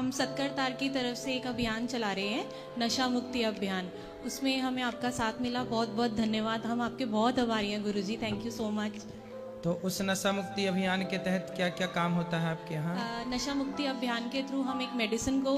हम सत्करतार की तरफ से एक अभियान चला रहे हैं, नशा मुक्ति अभियान। उसमें हमें आपका साथ मिला, बहुत बहुत धन्यवाद। हम आपके बहुत आभारी हैं गुरुजी, थैंक यू सो मच। तो उस नशा मुक्ति अभियान के तहत क्या क्या काम होता है आपके यहाँ? नशा मुक्ति अभियान के थ्रू हम एक मेडिसिन को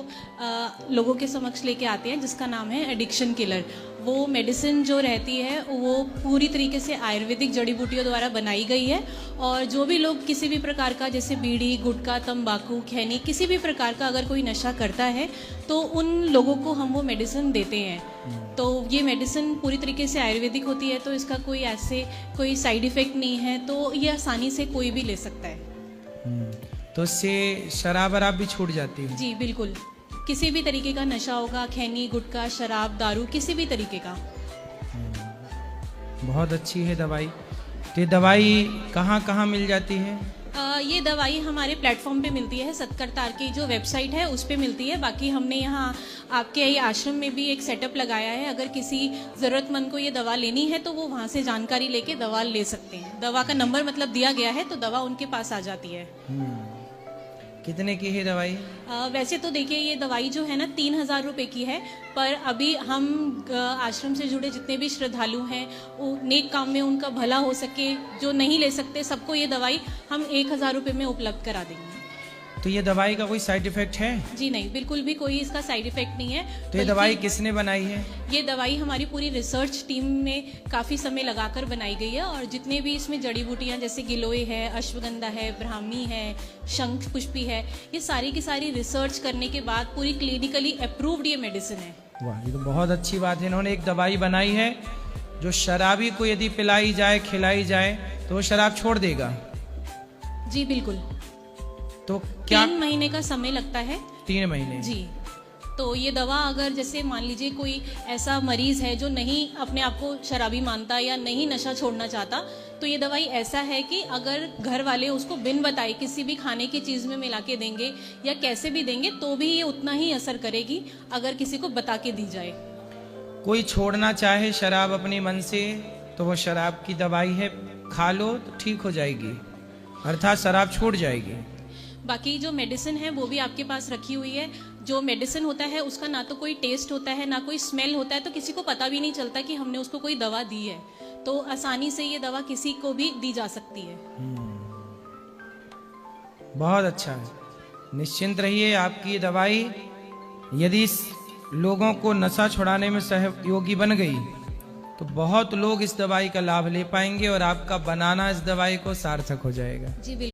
लोगों के समक्ष लेके आते हैं जिसका नाम है एडिक्शन किलर। वो मेडिसिन जो रहती है वो पूरी तरीके से आयुर्वेदिक जड़ी बूटियों द्वारा बनाई गई है, और जो भी लोग किसी भी प्रकार का, जैसे बीड़ी, गुटखा, तंबाकू, खैनी, किसी भी प्रकार का अगर कोई नशा करता है तो उन लोगों को हम वो मेडिसिन देते हैं। तो ये मेडिसिन पूरी तरीके से आयुर्वेदिक होती है, तो इसका कोई साइड इफेक्ट नहीं है, तो ये आसानी से कोई भी ले सकता है। तो इससे शराब वराब भी छूट जाती है? जी बिल्कुल, किसी भी तरीके का नशा होगा, खैनी, गुटखा, शराब, दारू, किसी भी तरीके का। बहुत अच्छी है दवाई। तो ये दवाई कहाँ कहाँ मिल जाती है? ये दवाई हमारे प्लेटफॉर्म पे मिलती है, सत्करतार की जो वेबसाइट है उस पे मिलती है। बाकी हमने यहाँ आपके ये आश्रम में भी एक सेटअप लगाया है, अगर किसी ज़रूरतमंद को ये दवा लेनी है तो वो वहाँ से जानकारी लेके दवा ले सकते हैं। दवा का नंबर मतलब दिया गया है, तो दवा उनके पास आ जाती है। कितने की है दवाई? वैसे तो देखिए, ये दवाई जो है ना 3,000 रुपये की है, पर अभी हम आश्रम से जुड़े जितने भी श्रद्धालु हैं, वो नेक काम में उनका भला हो सके, जो नहीं ले सकते, सबको ये दवाई हम 1,000 रुपये में उपलब्ध करा देंगे। तो ये दवाई का कोई साइड इफेक्ट है? जी नहीं, बिल्कुल भी कोई इसका साइड इफेक्ट नहीं है। तो ये दवाई किसने बनाई है? ये दवाई हमारी पूरी रिसर्च टीम ने काफ़ी समय लगाकर बनाई गई है, और जितने भी इसमें जड़ी बूटियाँ, जैसे गिलोय है, अश्वगंधा है, ब्राह्मी है, शंख पुष्पी है, ये सारी की सारी रिसर्च करने के बाद पूरी क्लिनिकली अप्रूव्ड ये मेडिसिन है। वाह, ये तो बहुत अच्छी बात है। इन्होंने एक दवाई बनाई है जो शराबी को यदि पिलाई जाए, खिलाई जाए तो वो शराब छोड़ देगा। जी बिल्कुल। तो क्या 3 महीने का समय लगता है? 3 महीने? जी। तो ये दवा, अगर जैसे मान लीजिए कोई ऐसा मरीज है जो नहीं अपने आप को शराबी मानता या नहीं नशा छोड़ना चाहता, तो ये दवाई ऐसा है कि अगर घर वाले उसको बिन बताए किसी भी खाने की चीज़ में मिला के देंगे या कैसे भी देंगे, तो भी ये उतना ही असर करेगी अगर किसी को बता के दी जाए। कोई छोड़ना चाहे शराब अपने मन से, तो वो शराब की दवाई है, खा लो तो ठीक हो जाएगी, अर्थात शराब छूट जाएगी। बाकी जो मेडिसिन है वो भी आपके पास रखी हुई है। जो मेडिसिन होता है उसका ना तो कोई टेस्ट होता है, ना कोई स्मेल होता है, तो किसी को पता भी नहीं चलता कि हमने उसको कोई दवा दी है। तो आसानी से ये दवा किसी को भी दी जा सकती है। बहुत अच्छा है, निश्चिंत रहिए। आपकी ये दवाई यदि लोगों को नशा छुड़ाने में सहयोगी बन गई तो बहुत लोग इस दवाई का लाभ ले पाएंगे, और आपका बनाना इस दवाई को सार्थक हो जाएगा। जी बिल्कुल।